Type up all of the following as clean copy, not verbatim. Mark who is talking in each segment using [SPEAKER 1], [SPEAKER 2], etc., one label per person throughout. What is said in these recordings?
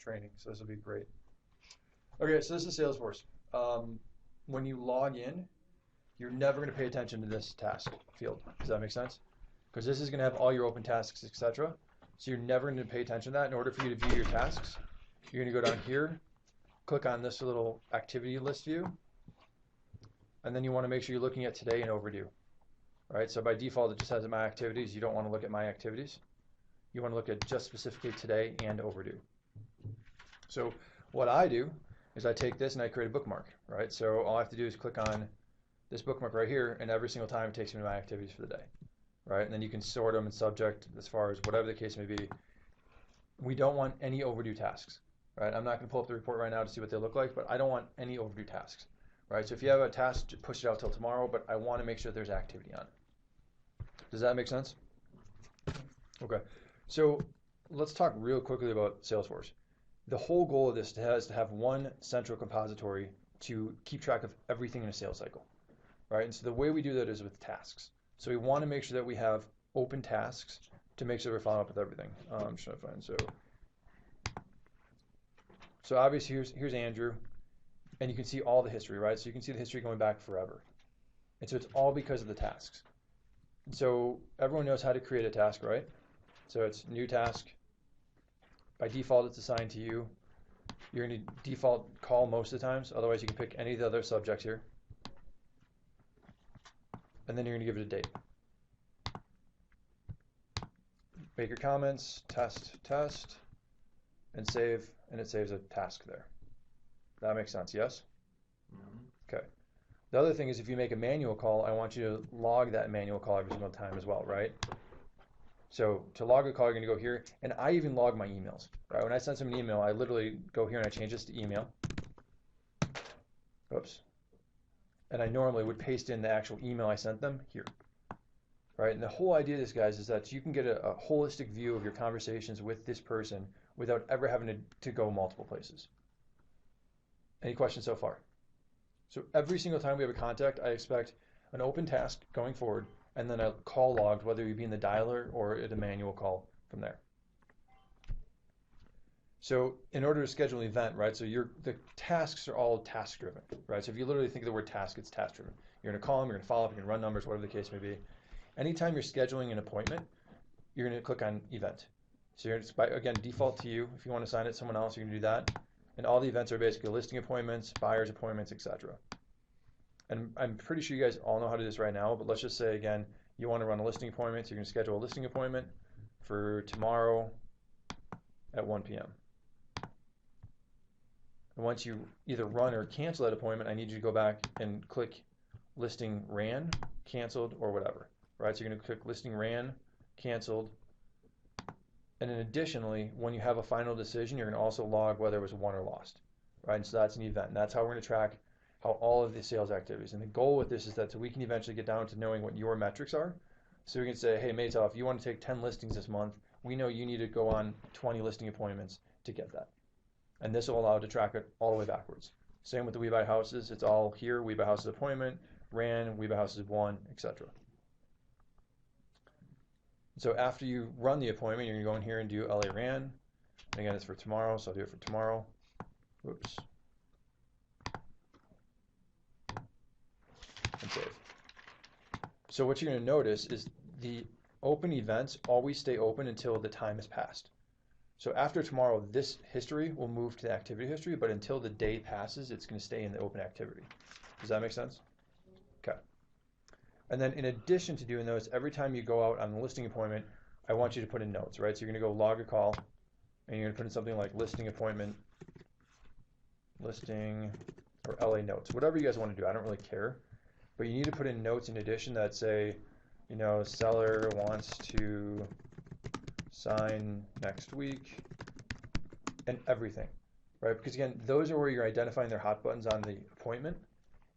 [SPEAKER 1] training, so this will be great. Okay, so this is Salesforce. When you log in, you're never going to pay attention to this task field. Does that make sense? Because this is going to have all your open tasks, etc. So you're never going to pay attention to that. In order for you to view your tasks, you're going to go down here, click on this little activity list view, and then you want to make sure you're looking at today and overdue. Right? So by default, it just has my activities. You don't want to look at my activities. You want to look at just specifically today and overdue. So what I do is I take this and I create a bookmark, right? So all I have to do is click on this bookmark right here, and every single time it takes me to my activities for the day, right? And then you can sort them in subject as far as whatever the case may be. We don't want any overdue tasks, right? I'm not going to pull up the report right now to see what they look like, but I don't want any overdue tasks, right? So if you have a task, push it out till tomorrow, but I want to make sure there's activity on it. Does that make sense? Okay. So let's talk real quickly about Salesforce. The whole goal of this is to have one central compository to keep track of everything in a sales cycle, right? And so the way we do that is with tasks. So we want to make sure that we have open tasks to make sure we're following up with everything. I'm just trying to find, so obviously here's Andrew, and you can see all the history, right? So you can see the history going back forever. And so it's all because of the tasks. And so everyone knows how to create a task, right? So it's new task. By default, it's assigned to you. You're going to default call most of the times. Otherwise, you can pick any of the other subjects here. And then you're going to give it a date. Make your comments, test, and save, and it saves a task there. That makes sense, yes? Mm-hmm. Okay. The other thing is if you make a manual call, I want you to log that manual call every single time as well, right? So to log a call, you're going to go here, and I even log my emails. Right? When I send someone an email, I literally go here and I change this to email. Oops. And I normally would paste in the actual email I sent them here. Right? And the whole idea of this, guys, is that you can get a holistic view of your conversations with this person without ever having to go multiple places. Any questions so far? So every single time we have a contact, I expect an open task going forward, and then a call logged, whether you be in the dialer or at a manual call from there. So in order to schedule an event, right, so the tasks are all task driven, right? So if you literally think of the word task, it's task driven. You're going to call them, you're going to follow up, you're going to run numbers, whatever the case may be. Anytime you're scheduling an appointment, you're going to click on event. So it's again, default to you. If you want to assign it to someone else, you can do that. And all the events are basically listing appointments, buyer's appointments, etc. And I'm pretty sure you guys all know how to do this right now, but let's just say again, you want to run a listing appointment, so you're going to schedule a listing appointment for tomorrow at 1 p.m. And once you either run or cancel that appointment, I need you to go back and click listing ran, canceled, or whatever, right? So you're going to click listing ran, canceled, and then additionally, when you have a final decision, you're going to also log whether it was won or lost, right? And so that's an event, and that's how we're going to track how all of the sales activities. And the goal with this is that so we can eventually get down to knowing what your metrics are. So we can say, hey, Maytel, if you want to take 10 listings this month, we know you need to go on 20 listing appointments to get that. And this will allow to track it all the way backwards. Same with the We Buy Houses. It's all here, We Buy Houses appointment, ran, We Buy Houses won, etc. So after you run the appointment, you're going to go in here and do LA ran. And again, it's for tomorrow, so I'll do it for tomorrow. Whoops. And save. So what you're going to notice is the open events always stay open until the time has passed. So after tomorrow, this history will move to the activity history, but until the day passes, it's going to stay in the open activity. Does that make sense? Okay. And then in addition to doing those, every time you go out on the listing appointment, I want you to put in notes, right? So you're going to go log a call, and you're going to put in something like listing appointment, listing, or LA notes, whatever you guys want to do. I don't really care. But you need to put in notes in addition that say, you know, seller wants to sign next week, and everything, right? Because again, those are where you're identifying their hot buttons on the appointment,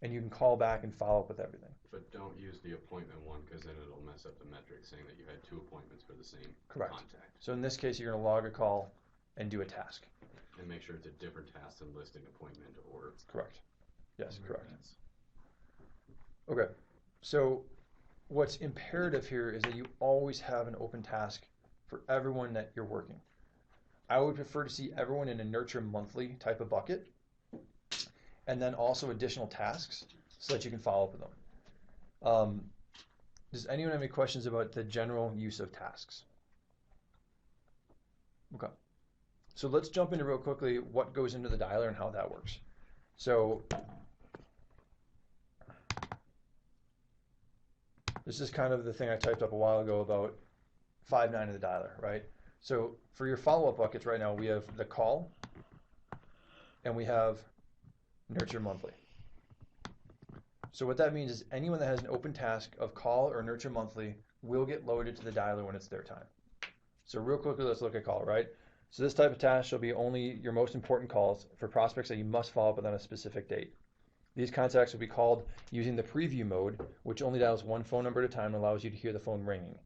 [SPEAKER 1] and you can call back and follow up with everything.
[SPEAKER 2] But don't use the appointment one, because then it'll mess up the metric saying that you had 2 appointments for the same contact.
[SPEAKER 1] So in this case, you're going to log a call and do a task.
[SPEAKER 2] And make sure it's a different task than listing appointment or...
[SPEAKER 1] Correct. Yes, correct. Okay, so what's imperative here is that you always have an open task for everyone that you're working. I would prefer to see everyone in a nurture monthly type of bucket, and then also additional tasks so that you can follow up with them. Does anyone have any questions about the general use of tasks? Okay. So let's jump into real quickly what goes into the dialer and how that works. So this is kind of the thing I typed up a while ago about 5.9 of the dialer, right? So for your follow-up buckets right now, we have the call and we have nurture monthly. So what that means is anyone that has an open task of call or nurture monthly will get loaded to the dialer when it's their time. So real quickly, let's look at call, right? So this type of task shall be only your most important calls for prospects that you must follow up with on a specific date. These contacts will be called using the preview mode, which only dials one phone number at a time and allows you to hear the phone ringing.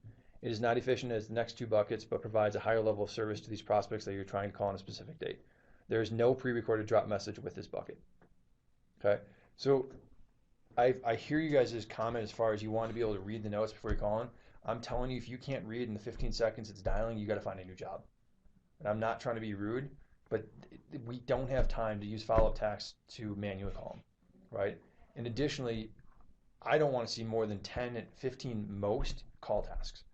[SPEAKER 1] It is not efficient as the next two buckets, but provides a higher level of service to these prospects that you're trying to call on a specific date. There is no pre-recorded drop message with this bucket. Okay, so I hear you guys' comment as far as you want to be able to read the notes before you call in. I'm telling you, if you can't read in the 15 seconds it's dialing, you got to find a new job. And I'm not trying to be rude, but we don't have time to use follow-up tasks to manually call them, right? And additionally, I don't want to see more than 10 and 15 most call tasks,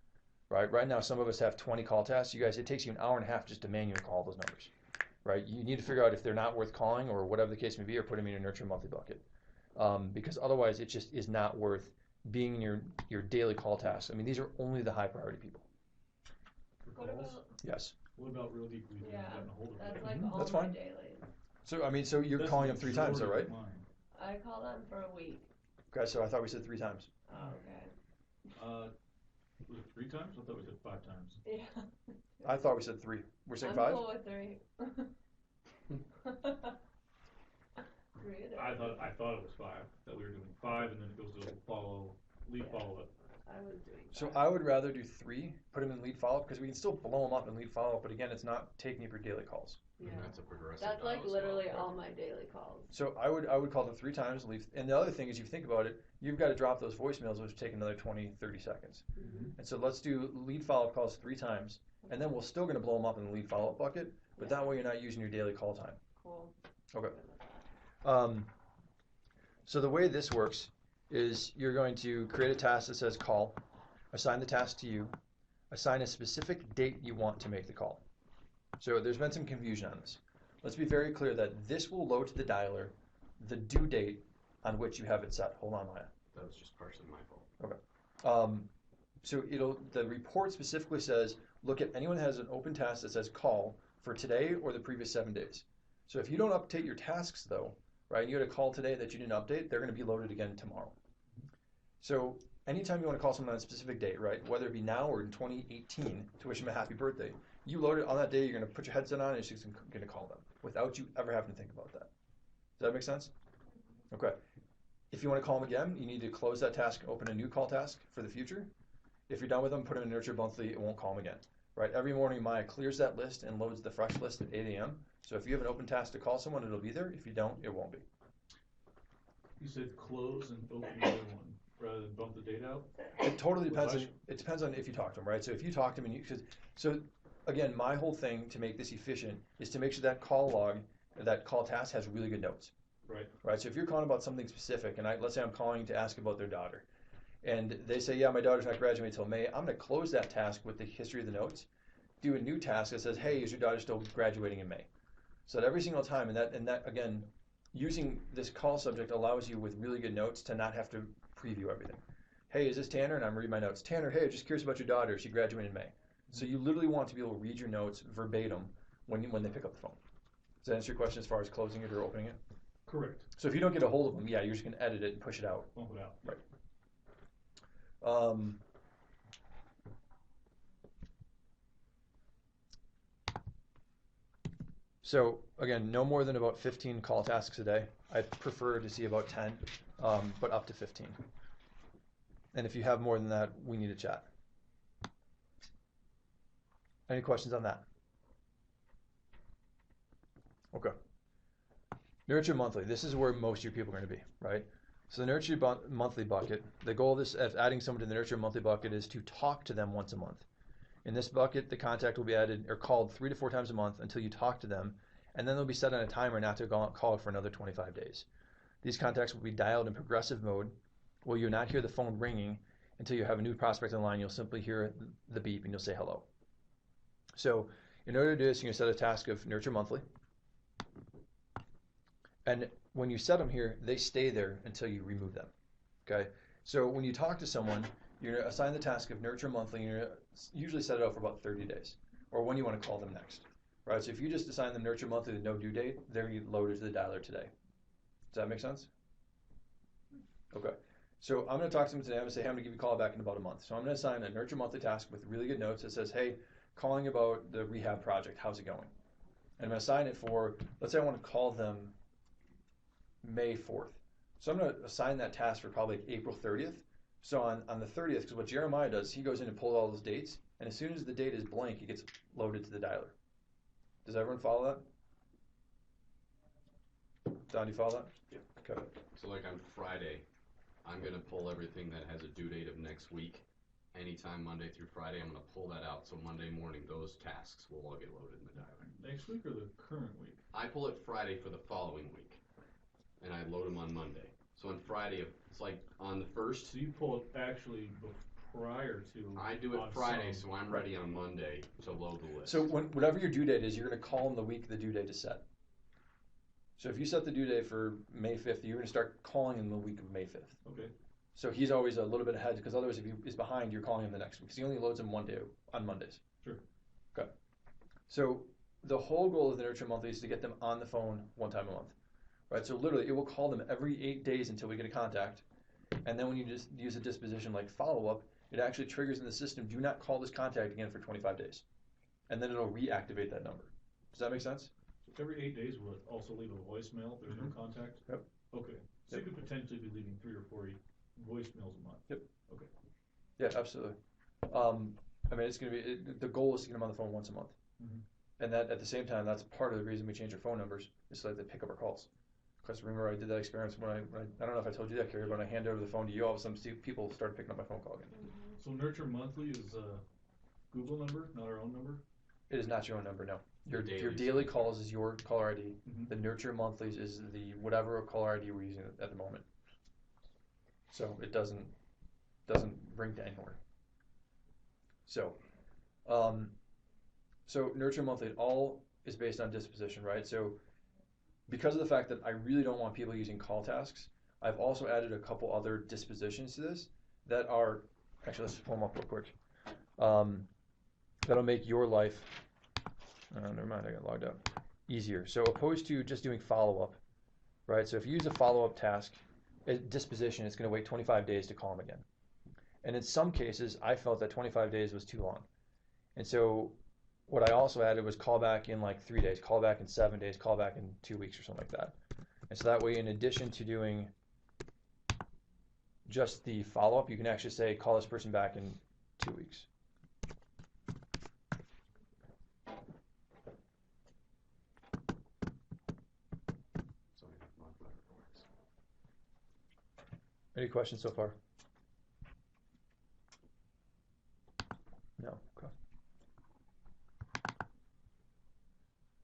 [SPEAKER 1] right? Right now, some of us have 20 call tasks. You guys, it takes you an hour and a half just to manually call those numbers, right? You need to figure out if they're not worth calling or whatever the case may be, or put them in your nurture monthly bucket. Because otherwise it just is not worth being in your daily call tasks. I mean, these are only the high priority people.
[SPEAKER 3] What about,
[SPEAKER 1] Yes.
[SPEAKER 3] what about real deep we've
[SPEAKER 4] Yeah,
[SPEAKER 3] gotten a hold of
[SPEAKER 4] that's
[SPEAKER 3] them?
[SPEAKER 4] like
[SPEAKER 1] Mhm,
[SPEAKER 4] all
[SPEAKER 1] that's
[SPEAKER 4] my
[SPEAKER 1] fine.
[SPEAKER 4] dailies.
[SPEAKER 1] So I mean, so you're
[SPEAKER 3] That's
[SPEAKER 1] calling
[SPEAKER 3] the
[SPEAKER 1] them 3 times, though, right?
[SPEAKER 3] majority of mine.
[SPEAKER 4] I call them for a week.
[SPEAKER 1] Okay, so I thought we said 3 times.
[SPEAKER 4] Oh, okay.
[SPEAKER 3] Was it 3 times? I thought we said 5 times.
[SPEAKER 4] Yeah.
[SPEAKER 1] I thought we said 3. We're saying
[SPEAKER 4] I'm
[SPEAKER 1] 5?
[SPEAKER 4] cool with 3. 3 it is.
[SPEAKER 3] I thought it was 5, that we were doing 5 and then it goes to lead follow-up.
[SPEAKER 4] I was doing
[SPEAKER 1] So
[SPEAKER 4] 5.
[SPEAKER 1] I would rather do 3, put them in lead follow-up, because we can still blow them up in lead follow-up, but again, it's not taking up your daily calls.
[SPEAKER 4] Yeah.
[SPEAKER 2] And that's a progressive
[SPEAKER 4] That's
[SPEAKER 2] dial
[SPEAKER 4] like
[SPEAKER 2] as well,
[SPEAKER 4] literally
[SPEAKER 2] right?
[SPEAKER 4] all my daily calls.
[SPEAKER 1] So I would call them 3 times, leave. And the other thing is, you think about it, you've got to drop those voicemails, which take another 20, 30 seconds.
[SPEAKER 4] Mm-hmm.
[SPEAKER 1] And so let's do lead follow-up calls 3 times, and then we're still going to blow them up in the lead follow-up bucket, but
[SPEAKER 4] Yeah.
[SPEAKER 1] that way you're not using your daily call time.
[SPEAKER 4] Cool.
[SPEAKER 1] Okay.
[SPEAKER 4] Good with that.
[SPEAKER 1] So the way this works is you're going to create a task that says call, assign the task to you, assign a specific date you want to make the call. So there's been some confusion on this. Let's be very clear that this will load to the dialer the due date on which you have it set. Hold on, Maya.
[SPEAKER 2] That was just partially my fault.
[SPEAKER 1] Okay. So the report specifically says, look at anyone that has an open task that says call for today or the previous 7 days. So if you don't update your tasks though, right, and you had a call today that you didn't update, they're going to be loaded again tomorrow. So anytime you want to call someone on a specific date, right, whether it be now or in 2018 to wish them a happy birthday, you load it on that day, you're going to put your headset on and you're just going to call them without you ever having to think about that. Does that make sense? Okay. If you want to call them again, you need to close that task, open a new call task for the future. If you're done with them, put them in nurture monthly, it won't call them again. Right? Every morning Maya clears that list and loads the fresh list at 8 a.m. So if you have an open task to call someone, it'll be there. If you don't, it won't be.
[SPEAKER 3] You said close and open the other one rather than bump the date out?
[SPEAKER 1] It totally depends.
[SPEAKER 3] Well,
[SPEAKER 1] It depends on if you talk to them, right? So if you talk to them, so again, my whole thing to make this efficient is to make sure that call log, that call task has really good notes.
[SPEAKER 3] Right.
[SPEAKER 1] Right. So if you're calling about something specific, and let's say I'm calling to ask about their daughter, and they say, yeah, my daughter's not graduating until May, I'm going to close that task with the history of the notes, do a new task that says, hey, is your daughter still graduating in May? So that every single time, and that again, using this call subject allows you with really good notes to not have to preview everything. Hey, is this Tanner? And I'm reading my notes. Tanner, hey, I'm just curious about your daughter. She graduated in May. So you literally want to be able to read your notes verbatim when they pick up the phone. Does that answer your question as far as closing it or opening it?
[SPEAKER 3] Correct.
[SPEAKER 1] So if you don't get a hold of them, yeah, you're just going to edit it and push it out.
[SPEAKER 3] Bump it out.
[SPEAKER 1] Right. So again, no more than about 15 call tasks a day. I prefer to see about 10, but up to 15. And if you have more than that, we need to chat. Any questions on that? Okay. Nurture monthly. This is where most of your people are going to be, right? So the nurture monthly bucket, the goal of this, of adding someone to the nurture monthly bucket is to talk to them once a month. In this bucket, the contact will be added or called 3 to 4 times a month until you talk to them, and then they'll be set on a timer not to call for another 25 days. These contacts will be dialed in progressive mode, where you'll not hear the phone ringing until you have a new prospect on the line. You'll simply hear the beep and you'll say hello. So in order to do this, you're going to set a task of nurture monthly. And when you set them here, they stay there until you remove them. Okay? So when you talk to someone, you're going to assign the task of nurture monthly, and you're going to usually set it out for about 30 days, or when you want to call them next. Right? So if you just assign them nurture monthly with no due date, they're loaded to the dialer today. Does that make sense? Okay. So I'm going to talk to them today. I'm going to say, hey, I'm going to give you a call back in about a month. So I'm going to assign a nurture monthly task with really good notes that says, hey, calling about the rehab project, how's it going? And I'm going to assign it for, let's say I want to call them May 4th. So I'm going to assign that task for probably April 30th. So on the 30th, because what Jeremiah does, he goes in and pulls all those dates, and as soon as the date is blank, it gets loaded to the dialer. Does everyone follow that? Don, do you follow that?
[SPEAKER 2] Yeah.
[SPEAKER 1] Okay.
[SPEAKER 2] So like on Friday, I'm gonna pull everything that has a due date of next week. Anytime Monday through Friday, I'm gonna pull that out. So Monday morning, those tasks will all get loaded in the dialer.
[SPEAKER 3] Next week or the current week?
[SPEAKER 2] I pull it Friday for the following week, and I load them on Monday. So on Friday, it's like on the first.
[SPEAKER 3] So you pull it actually prior to.
[SPEAKER 2] I do it
[SPEAKER 3] on
[SPEAKER 2] Friday,
[SPEAKER 3] some.
[SPEAKER 2] so I'm ready on Monday to load the list.
[SPEAKER 1] So whatever your due date is, you're going to call them the week the due date is set. So if you set the due date for May 5th, you're going to start calling him the week of May 5th.
[SPEAKER 3] Okay.
[SPEAKER 1] So he's always a little bit ahead, because otherwise if he's behind, you're calling him the next week. Because he only loads him one day on Mondays.
[SPEAKER 3] Sure.
[SPEAKER 1] Okay. So the whole goal of the Nurture Monthly is to get them on the phone one time a month. Right? So literally, it will call them every 8 days until we get a contact. And then when you just use a disposition like follow-up, it actually triggers in the system, do not call this contact again for 25 days. And then it'll reactivate that number. Does that make sense?
[SPEAKER 3] So every 8 days, will it also leave a voicemail if there's no contact?
[SPEAKER 1] Yep.
[SPEAKER 3] Okay. So you could potentially be leaving 3 or 4 voicemails a month?
[SPEAKER 1] Yep.
[SPEAKER 3] Okay.
[SPEAKER 1] Yeah, absolutely. I mean, it's going to be, the goal is to get them on the phone once a month.
[SPEAKER 3] Mm-hmm.
[SPEAKER 1] And that at the same time, that's part of the reason we change our phone numbers, is so that they pick up our calls. Because remember, I did that experience when I don't know if I told you that, Carrie, but when I handed over the phone to you, all of a sudden people started picking up my phone call again.
[SPEAKER 3] So Nurture Monthly is a Google number, not our own number?
[SPEAKER 1] It is not your own number, no. Your
[SPEAKER 2] Dailies.
[SPEAKER 1] daily calls is your caller ID.
[SPEAKER 3] Mhm.
[SPEAKER 1] The Nurture Monthlies is the whatever caller ID we're using at the moment. So it doesn't ring to anywhere. So, so Nurture Monthly, it all is based on disposition, right? So because of the fact that I really don't want people using call tasks, I've also added a couple other dispositions to this that are, actually let's pull them up real quick. That'll make your life, never mind, I got logged out, easier. So opposed to just doing follow-up, right? So if you use a follow-up task, disposition, it's going to wait 25 days to call them again. And in some cases, I felt that 25 days was too long. And so what I also added was call back in like 3 days, call back in 7 days, call back in 2 weeks or something like that. And so that way, in addition to doing just the follow-up, you can actually say, call this person back in 2 weeks.
[SPEAKER 2] So I have modified reports.
[SPEAKER 1] Any questions so far? No. Okay.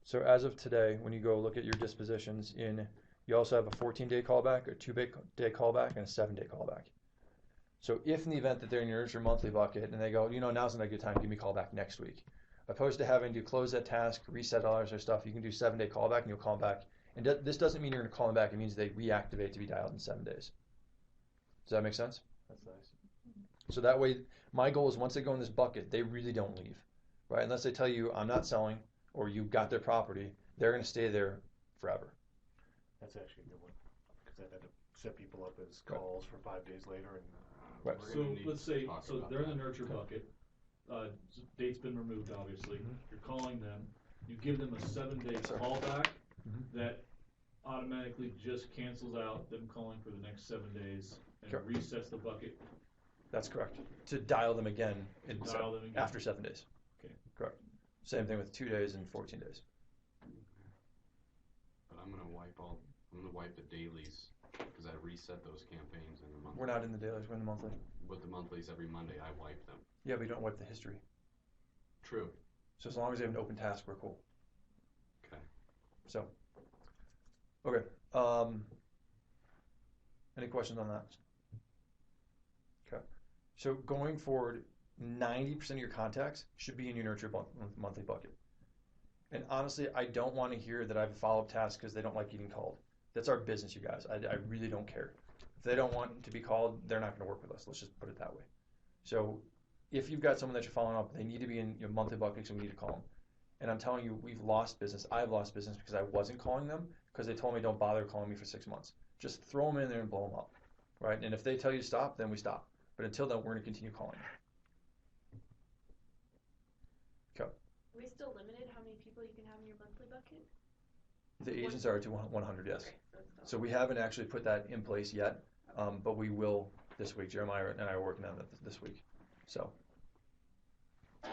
[SPEAKER 1] So as of today, when you go look at your dispositions, you also have a 14-day callback, a 2-day callback, and a 7-day callback. So if in the event that they're in your Nurture Monthly bucket and they go, now's not a good time, give me a call back next week. Opposed to having to close that task, reset all their stuff, you can do 7-day callback and you'll call them back. And this doesn't mean you're going to call them back. It means they reactivate to be dialed in 7 days. Does that make sense?
[SPEAKER 5] That's nice.
[SPEAKER 1] So that way, my goal is once they go in this bucket, they really don't leave, right? Unless they tell you, I'm not selling, or you got their property, they're going to stay there forever.
[SPEAKER 5] That's actually a good one, because I've had to set people up as calls for 5 days later, and
[SPEAKER 1] Right.
[SPEAKER 2] We're
[SPEAKER 3] So
[SPEAKER 2] gonna need
[SPEAKER 3] let's
[SPEAKER 2] to
[SPEAKER 3] say,
[SPEAKER 2] talk
[SPEAKER 3] so
[SPEAKER 2] about
[SPEAKER 3] they're in the
[SPEAKER 2] that.
[SPEAKER 3] Nurture bucket, date's been removed, obviously, you're calling them, you give them a 7-day
[SPEAKER 1] Yes, sir.
[SPEAKER 3] callback
[SPEAKER 1] Mhm.
[SPEAKER 3] that automatically just cancels out them calling for the next 7 days and
[SPEAKER 1] Sure.
[SPEAKER 3] resets the bucket.
[SPEAKER 1] That's correct. To dial them again,
[SPEAKER 3] Dial them again.
[SPEAKER 1] after 7 days.
[SPEAKER 3] Okay.
[SPEAKER 1] Correct. Same thing with 2 days and 14 days.
[SPEAKER 2] But I'm gonna wipe the dailies, because I reset those campaigns in the monthly.
[SPEAKER 1] We're not in the dailies, we're in the monthly.
[SPEAKER 2] With the monthlies every Monday, I wipe them.
[SPEAKER 1] Yeah, we don't wipe the history.
[SPEAKER 2] True.
[SPEAKER 1] So as long as they have an open task, we're cool.
[SPEAKER 2] Okay.
[SPEAKER 1] So, okay. Any questions on that? Okay. So going forward, 90% of your contacts should be in your nurture monthly bucket. And honestly, I don't want to hear that I have a follow-up task because they don't like getting called. That's our business, you guys. I really don't care. If they don't want to be called, they're not going to work with us. Let's just put it that way. So if you've got someone that you're following up, they need to be in your monthly bucket, so we need to call them. And I'm telling you, we've lost business. I've lost business because I wasn't calling them because they told me don't bother calling me for 6 months. Just throw them in there and blow them up, right? And if they tell you to stop, then we stop. But until then, we're going to continue calling them. Okay.
[SPEAKER 4] Are we still limited how many people you can have in your monthly bucket?
[SPEAKER 1] The agents are to 100, yes.
[SPEAKER 4] Okay, so it's
[SPEAKER 1] So we haven't actually put that in place yet, but we will this week. Jeremiah and I are working on that this week. So,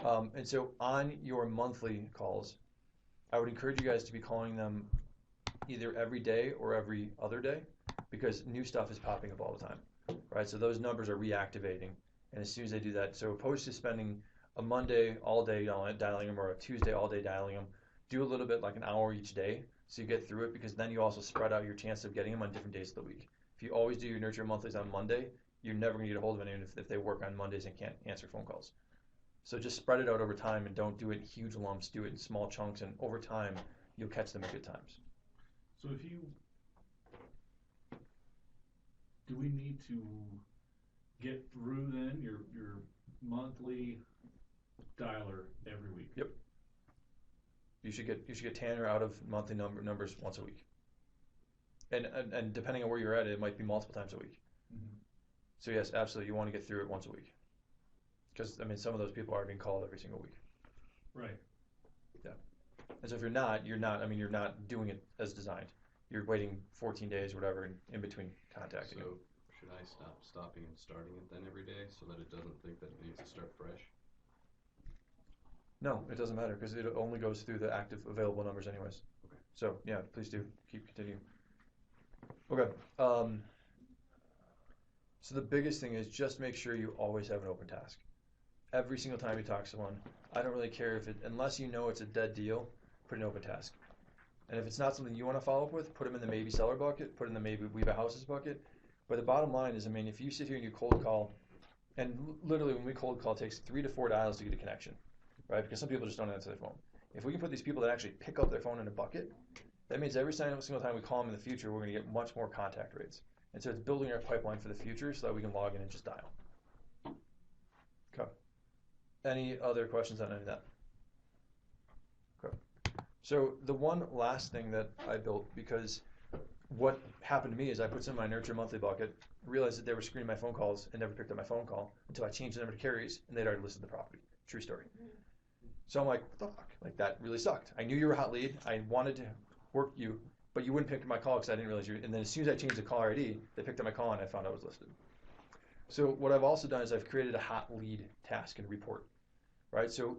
[SPEAKER 1] and so on your monthly calls, I would encourage you guys to be calling them either every day or every other day because new stuff is popping up all the time, right? So those numbers are reactivating, and as soon as they do that, so opposed to spending a Monday all day dialing them or a Tuesday all day dialing them, do a little bit like an hour each day so you get through it because then you also spread out your chance of getting them on different days of the week. If you always do your nurture monthlies on Monday, you're never going to get a hold of anyone if they work on Mondays and can't answer phone calls. So just spread it out over time and don't do it in huge lumps. Do it in small chunks, and over time, you'll catch them at good times.
[SPEAKER 3] So do we need to get through then your monthly dialer every week?
[SPEAKER 1] Yep. You should get Tanner out of monthly numbers once a week. And depending on where you're at, it might be multiple times a week.
[SPEAKER 3] Mm-hmm.
[SPEAKER 1] So yes, absolutely, you want to get through it once a week. Because I mean, some of those people are being called every single week.
[SPEAKER 3] Right.
[SPEAKER 1] Yeah. And so if you're not doing it as designed. You're waiting 14 days or whatever in between contacting.
[SPEAKER 2] So should I stop stopping and starting it then every day so that it doesn't think that it needs to start fresh?
[SPEAKER 1] No, it doesn't matter because it only goes through the active available numbers anyways.
[SPEAKER 2] Okay.
[SPEAKER 1] So yeah, please do continue. Okay. So the biggest thing is just make sure you always have an open task. Every single time you talk to someone, I don't really care unless you know it's a dead deal, put an open task. And if it's not something you want to follow up with, put them in the maybe seller bucket, put in the maybe we buy houses bucket. But the bottom line is, I mean, if you sit here and you cold call, and literally when we cold call, it takes 3 to 4 dials to get a connection, right? Because some people just don't answer their phone. If we can put these people that actually pick up their phone in a bucket, that means every single time we call them in the future, we're going to get much more contact rates. And so it's building our pipeline for the future so that we can log in and just dial. Okay. Any other questions on any of that? Okay. So the one last thing that I built, because what happened to me is I put some in my nurture monthly bucket, realized that they were screening my phone calls and never picked up my phone call until I changed the number to carries and they'd already listed the property. True story. So I'm like, what the fuck? Like, that really sucked. I knew you were a hot lead. I wanted to work you, but you wouldn't pick my call because I didn't realize you. And then as soon as I changed the caller ID, they picked up my call and I found out it was listed. So what I've also done is I've created a hot lead task and report, right? So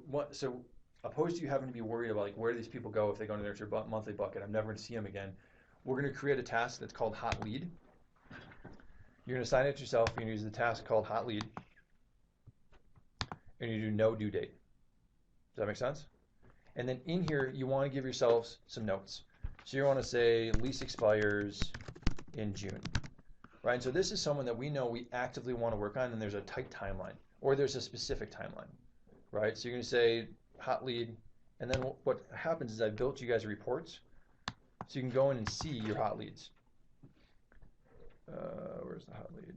[SPEAKER 1] opposed to you having to be worried about like where do these people go if they go into their monthly bucket, I'm never going to see them again. We're going to create a task that's called hot lead. You're going to assign it yourself. You're going to use the task called hot lead, and you do no due date. Does that make sense? And then in here, you want to give yourselves some notes. So you want to say lease expires in June, right? And so this is someone that we know we actively want to work on, and there's a tight timeline, or there's a specific timeline, right? So you're going to say hot lead, and then what happens is I built you guys reports, so you can go in and see your hot leads. Where's the hot lead?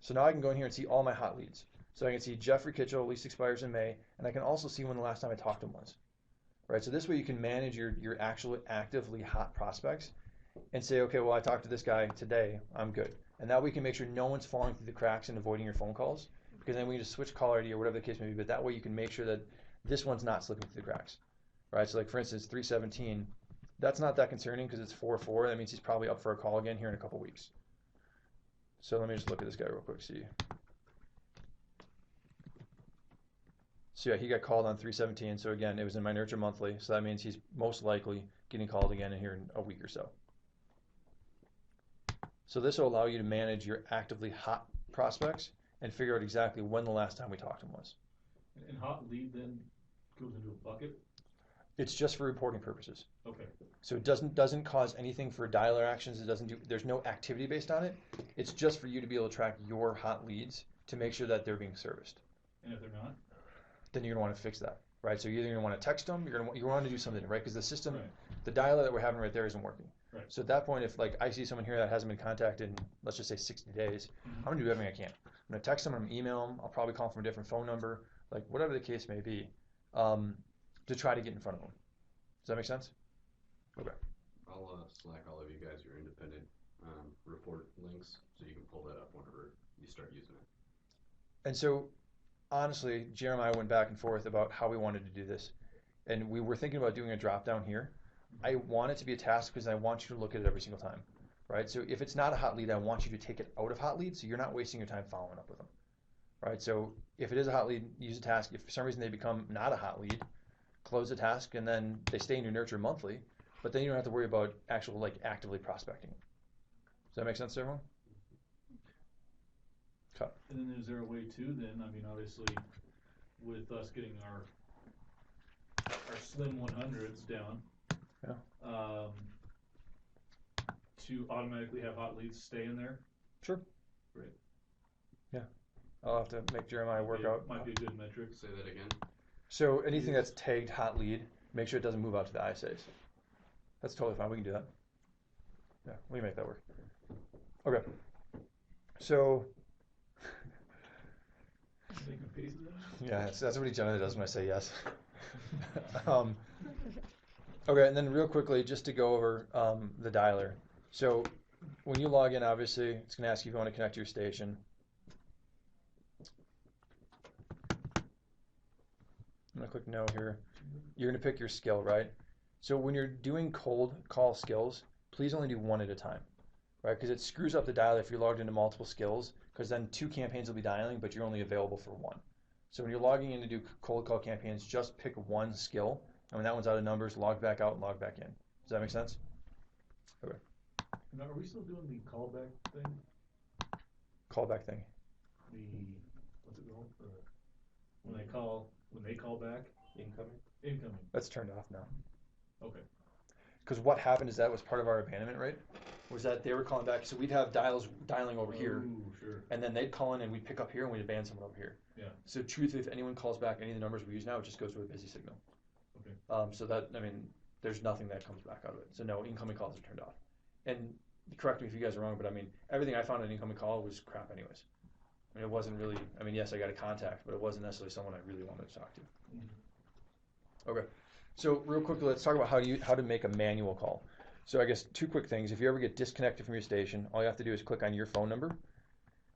[SPEAKER 1] So now I can go in here and see all my hot leads. So I can see Jeffrey Kitchell, lease expires in May, and I can also see when the last time I talked to him was. Right, so this way you can manage your actual actively hot prospects and say, okay, well, I talked to this guy today, I'm good. And that way you can make sure no one's falling through the cracks and avoiding your phone calls, because then we can just switch caller ID or whatever the case may be, but that way you can make sure that this one's not slipping through the cracks. Right, so like for instance, 317, that's not that concerning because it's 4-4. That means he's probably up for a call again here in a couple weeks. So let me just look at this guy real quick, see. So yeah, he got called on 317. So again, it was in my nurture monthly. So that means he's most likely getting called again in here in a week or so. So this will allow you to manage your actively hot prospects and figure out exactly when the last time we talked to them was.
[SPEAKER 3] And hot lead then goes into a bucket?
[SPEAKER 1] It's just for reporting purposes.
[SPEAKER 3] Okay.
[SPEAKER 1] So it doesn't cause anything for dialer actions. It doesn't do. There's no activity based on it. It's just for you to be able to track your hot leads to make sure that they're being serviced.
[SPEAKER 3] And if they're not?
[SPEAKER 1] Then you're gonna want to fix that, right? So you're either gonna want to text them. You want to do something, right? Because the system,
[SPEAKER 3] Right.
[SPEAKER 1] the dialer that we're having right there isn't working.
[SPEAKER 3] Right.
[SPEAKER 1] So at that point, if like I see someone here that hasn't been contacted in, let's just say 60 days, I'm gonna do everything I can. I'm gonna text them. I'm gonna email them. I'll probably call them from a different phone number, like whatever the case may be, to try to get in front of them. Does that make sense? Okay.
[SPEAKER 2] I'll Slack all of you guys your independent report links so you can pull that up whenever you start using it.
[SPEAKER 1] And so, honestly, Jeremiah went back and forth about how we wanted to do this. And we were thinking about doing a drop down here. I want it to be a task because I want you to look at it every single time, right? So if it's not a hot lead, I want you to take it out of hot lead so you're not wasting your time following up with them, right? So if it is a hot lead, use a task. If for some reason they become not a hot lead, close the task and then they stay in your nurture monthly, but then you don't have to worry about actual like actively prospecting. Does that make sense to everyone? Okay.
[SPEAKER 3] And then is there a way to then, I mean, obviously, with us getting our slim 100s down,
[SPEAKER 1] Yeah.
[SPEAKER 3] To automatically have hot leads stay in there?
[SPEAKER 1] Sure.
[SPEAKER 3] Great.
[SPEAKER 1] Yeah. I'll have to make Jeremiah work out.
[SPEAKER 3] Might be a good metric.
[SPEAKER 2] Say that again.
[SPEAKER 1] So anything that's tagged hot lead, make sure it doesn't move out to the ISAs. That's totally fine. We can do that. Yeah, we can make that work. Okay. So
[SPEAKER 3] Making pieces of it?
[SPEAKER 1] yeah, that's what he generally does when I say yes. Okay, and then real quickly, just to go over the dialer. So when you log in, obviously, it's going to ask you if you want to connect to your station. I'm going to click no here. You're going to pick your skill, right? So when you're doing cold call skills, please only do one at a time, right? Because it screws up the dialer if you're logged into multiple skills, because then 2 campaigns will be dialing, but you're only available for 1. So when you're logging in to do cold call campaigns, just pick 1 skill, and when that one's out of numbers, log back out and log back in. Does that make sense? Okay.
[SPEAKER 3] Now, are we still doing the callback thing?
[SPEAKER 1] Callback thing.
[SPEAKER 3] The, what's it called? When they call back? Incoming.
[SPEAKER 1] That's turned off now.
[SPEAKER 3] Okay.
[SPEAKER 1] Because what happened is that was part of our abandonment rate, was that they were calling back. So we'd have dialing over here,
[SPEAKER 3] Ooh, sure.
[SPEAKER 1] and then they'd call in and we'd pick up here and we'd abandon someone over here.
[SPEAKER 3] Yeah.
[SPEAKER 1] So truthfully, if anyone calls back any of the numbers we use now, it just goes to a busy signal.
[SPEAKER 3] Okay.
[SPEAKER 1] So that, I mean, there's nothing that comes back out of it. So no, incoming calls are turned off. And correct me if you guys are wrong, but I mean, everything I found in an incoming call was crap anyways. I mean, it wasn't really, I mean, yes, I got a contact, but it wasn't necessarily someone I really wanted to talk to. Okay. So real quickly, let's talk about how to make a manual call. So I guess 2 quick things. If you ever get disconnected from your station, all you have to do is click on your phone number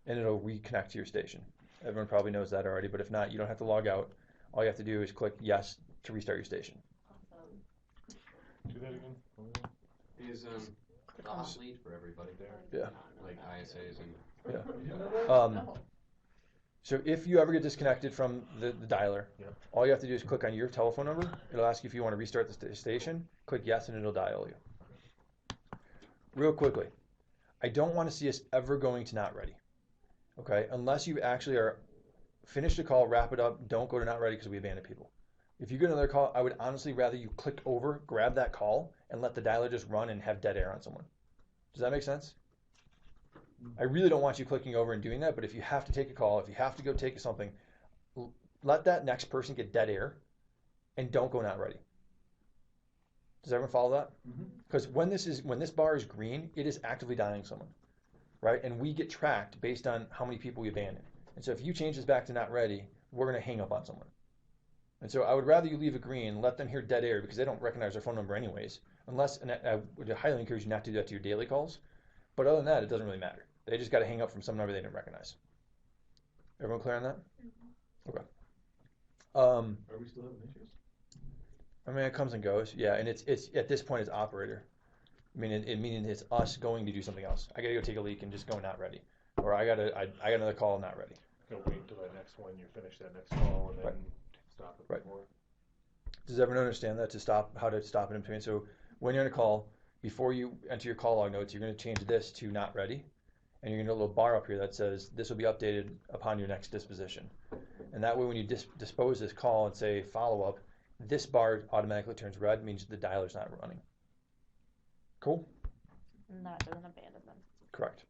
[SPEAKER 1] and it'll reconnect to your station. Everyone probably knows that already, but if not, you don't have to log out. All you have to do is click yes to restart your station.
[SPEAKER 5] Do that again.
[SPEAKER 2] Is the hot lead for everybody there?
[SPEAKER 1] Yeah.
[SPEAKER 2] Like ISAs and
[SPEAKER 1] Yeah. So if you ever get disconnected from the dialer,
[SPEAKER 5] Yep.
[SPEAKER 1] all you have to do is click on your telephone number. It'll ask you if you want to restart the station. Click yes and it'll dial you. Real quickly, I don't want to see us ever going to not ready. Okay, unless you actually are finish the call, wrap it up, don't go to not ready because we abandon people. If you get another call, I would honestly rather you click over, grab that call, and let the dialer just run and have dead air on someone. Does that make sense? I really don't want you clicking over and doing that, but if you have to take a call, if you have to go take something, let that next person get dead air and don't go not ready. Does everyone follow that? Because when this bar is green, it is actively dialing someone, right? And we get tracked based on how many people we abandon. And so if you change this back to not ready, we're going to hang up on someone. And so I would rather you leave it green, let them hear dead air because they don't recognize their phone number anyways, unless, and I would highly encourage you not to do that to your daily calls. But other than that, it doesn't really matter. They just got to hang up from some number they didn't recognize. Everyone clear on that? Okay.
[SPEAKER 3] Are we still having issues?
[SPEAKER 1] I mean, it comes and goes. Yeah, and it's at this point it's operator. I mean, meaning it's us going to do something else. I got to go take a leak and just go not ready, or I got another call not ready.
[SPEAKER 5] Go wait until that next one, you finish that next call, and then
[SPEAKER 1] Right.
[SPEAKER 5] stop it
[SPEAKER 1] Right.
[SPEAKER 5] before.
[SPEAKER 1] Does everyone understand that how to stop it in between? So when you're on a call, before you enter your call log notes, you're going to change this to not ready, and you're gonna get a little bar up here that says this will be updated upon your next disposition. And that way, when you dispose this call and say follow up, this bar automatically turns red, means the dialer's not running. Cool?
[SPEAKER 6] And that doesn't abandon them.
[SPEAKER 1] Correct.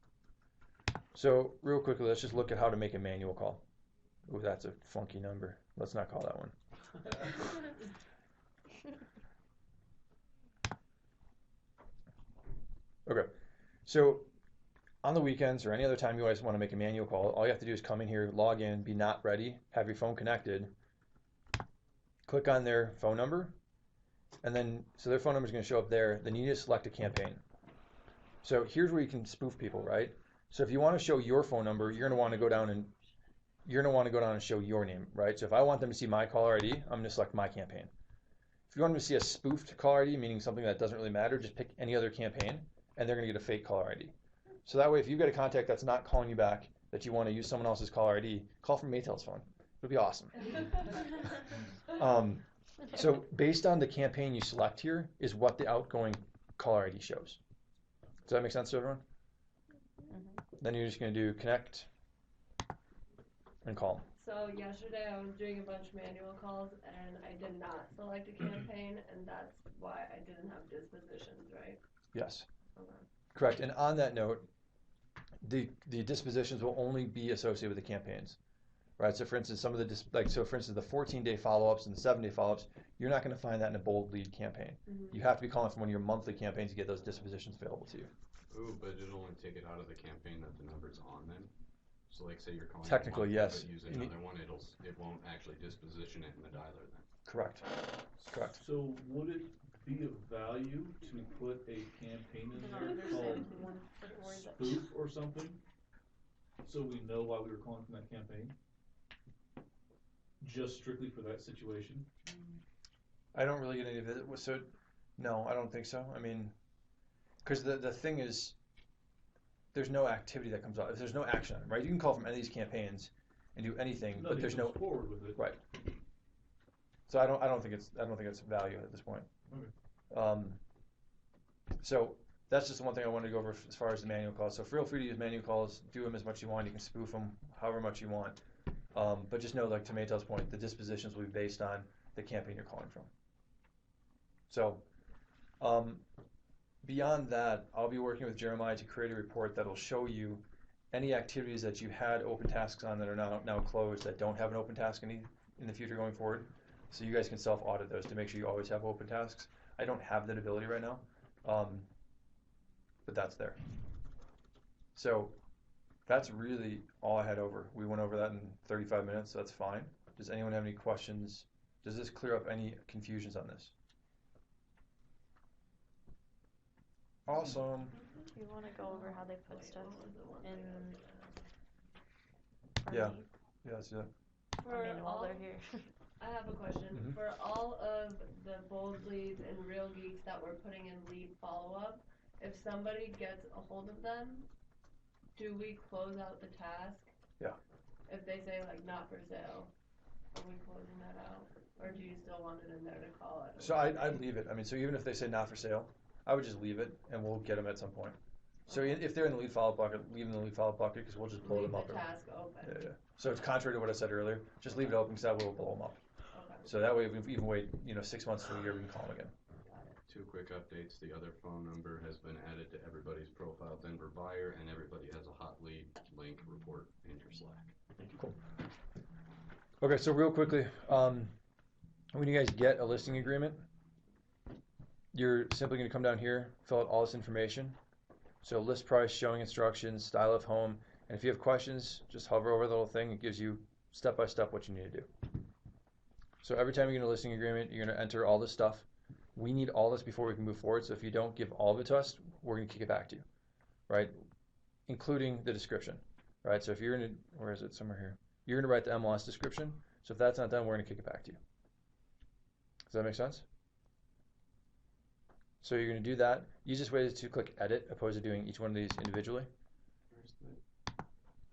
[SPEAKER 1] So real quickly, let's just look at how to make a manual call. Ooh, that's a funky number. Let's not call that one. Okay, so on the weekends or any other time you guys want to make a manual call, all you have to do is come in here, log in, be not ready, have your phone connected, click on their phone number, and then, so their phone number is going to show up there, then you need to select a campaign. So here's where you can spoof people, right? So if you want to show your phone number, you're going to want to go down and show your name, right? So if I want them to see my caller ID, I'm going to select my campaign. If you want them to see a spoofed caller ID, meaning something that doesn't really matter, just pick any other campaign, and they're going to get a fake caller ID. So that way, if you've got a contact that's not calling you back, that you want to use someone else's caller ID, call from Maytel's phone. It'll be awesome. So based on the campaign you select here is what the outgoing caller ID shows. Does that make sense to everyone? Then you're just going to do connect and call.
[SPEAKER 7] So yesterday I was doing a bunch of manual calls and I did not select a campaign, and that's why I didn't have dispositions, right?
[SPEAKER 1] Yes.
[SPEAKER 7] Okay.
[SPEAKER 1] Correct. And on that note, the dispositions will only be associated with the campaigns, right? So for instance, some of the for instance, the 14-day follow-ups and the 7-day follow-ups, you're not going to find that in a bold lead campaign.
[SPEAKER 7] Mm-hmm.
[SPEAKER 1] You have to be calling from one of your monthly campaigns to get those dispositions available to you.
[SPEAKER 2] Ooh, but it'll only take it out of the campaign that the number's on then. So like say you're calling
[SPEAKER 1] Technically,
[SPEAKER 2] one,
[SPEAKER 1] yes.
[SPEAKER 2] but use another one, it won't actually disposition it in the dialer then.
[SPEAKER 1] Correct. Correct.
[SPEAKER 3] So would it be of value to put a campaign in there called spoof or something? So we know why we were calling from that campaign? Just strictly for that situation?
[SPEAKER 1] I don't really get any of it. So, no, I don't think so. I mean, because the thing is, there's no activity that comes out. If there's no action, right? You can call from any of these campaigns and do anything, but there's no
[SPEAKER 3] forward with it.
[SPEAKER 1] right. So I don't think it's value at this point.
[SPEAKER 3] Okay.
[SPEAKER 1] So that's just the one thing I wanted to go over as far as the manual calls. So feel free to use manual calls. Do them as much as you want. You can spoof them however much you want. But just know, like to Maytel's point, the dispositions will be based on the campaign you're calling from. So beyond that, I'll be working with Jeremiah to create a report that will show you any activities that you had open tasks on that are now closed, that don't have an open task in the future going forward. So you guys can self-audit those to make sure you always have open tasks. I don't have that ability right now, but that's there. So that's really all I had over. We went over that in 35 minutes, so that's fine. Does anyone have any questions? Does this clear up any confusions on this? Awesome.
[SPEAKER 6] You want to go over how they put stuff in?
[SPEAKER 1] Yeah. Yeah, let's do that.
[SPEAKER 6] I mean, while they're here.
[SPEAKER 7] I have a question.
[SPEAKER 1] Mhm.
[SPEAKER 7] For all of the bold leads and real geeks that we're putting in lead follow-up, if somebody gets a hold of them, do we close out the task?
[SPEAKER 1] Yeah.
[SPEAKER 7] If they say like not for sale, are we closing that out? Or do you still want it in there to call it?
[SPEAKER 1] So I'd leave it. I mean, so even if they say not for sale, I would just leave it and we'll get them at some point. So if they're in the lead follow-up bucket, leave them in the lead follow-up bucket because we'll just blow
[SPEAKER 7] Leave
[SPEAKER 1] them up.
[SPEAKER 7] the task open.
[SPEAKER 1] Yeah. So it's contrary to what I said earlier. Just leave it open because that way we'll blow them up.
[SPEAKER 7] Okay.
[SPEAKER 1] So that way, if we even wait, 6 months to a year, we can call them again.
[SPEAKER 2] Two quick updates. The other phone number has been added to everybody's profile, Denver buyer, and everybody has a hot lead link report in your Slack.
[SPEAKER 1] Cool. Okay, so real quickly, when you guys get a listing agreement, you're simply going to come down here, fill out all this information. So list price, showing instructions, style of home, and if you have questions, just hover over the little thing. It gives you step by step what you need to do. So every time you get a listing agreement, you're going to enter all this stuff. We need all this before we can move forward. So if you don't give all of it to us, we're going to kick it back to you, right? Including the description, right? So if you're going to, where is it? Somewhere here. You're going to write the MLS description. So if that's not done, we're going to kick it back to you. Does that make sense? So you're going to do that. Easiest way is to click edit opposed to doing each one of these individually.
[SPEAKER 2] Where's the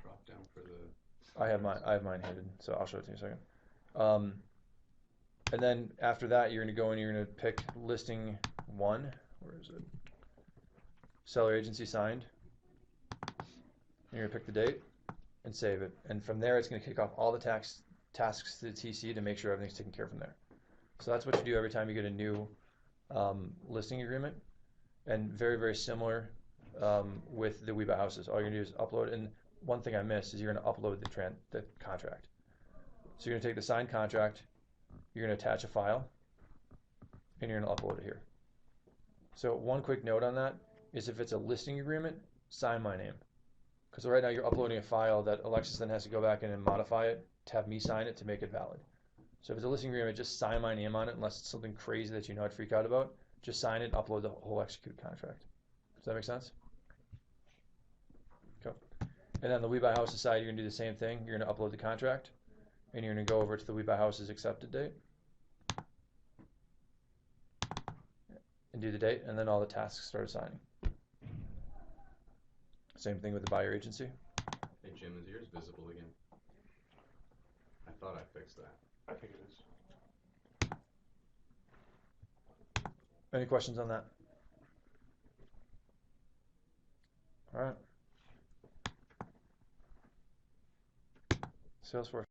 [SPEAKER 2] drop down for the...
[SPEAKER 1] I have mine handed, so I'll show it to you in a second. And then after that, you're going to go and you're going to pick listing 1. Where is it? Seller agency signed. You're gonna pick the date and save it. And from there, it's gonna kick off all the tasks to the TC to make sure everything's taken care of from there. So that's what you do every time you get a new listing agreement. And very, very similar with the We Buy Houses. All you're gonna do is upload. And one thing I missed is you're gonna upload the contract. So you're gonna take the signed contract, you're gonna attach a file, and you're gonna upload it here. So one quick note on that is if it's a listing agreement, sign my name. Because right now you're uploading a file that Alexis then has to go back in and modify it to have me sign it to make it valid. So if it's a listing agreement, just sign my name on it unless it's something crazy that you know I'd freak out about. Just sign it and upload the whole execute contract. Does that make sense? Okay. And then the We Buy Houses side, you're gonna do the same thing. You're gonna upload the contract and you're gonna go over to the We Buy Houses accepted date and do the date, and then all the tasks start assigning. Same thing with the buyer agency.
[SPEAKER 2] Hey Jim, is yours visible again? I thought I fixed that.
[SPEAKER 5] I think it is.
[SPEAKER 1] Any questions on that? All right. Salesforce.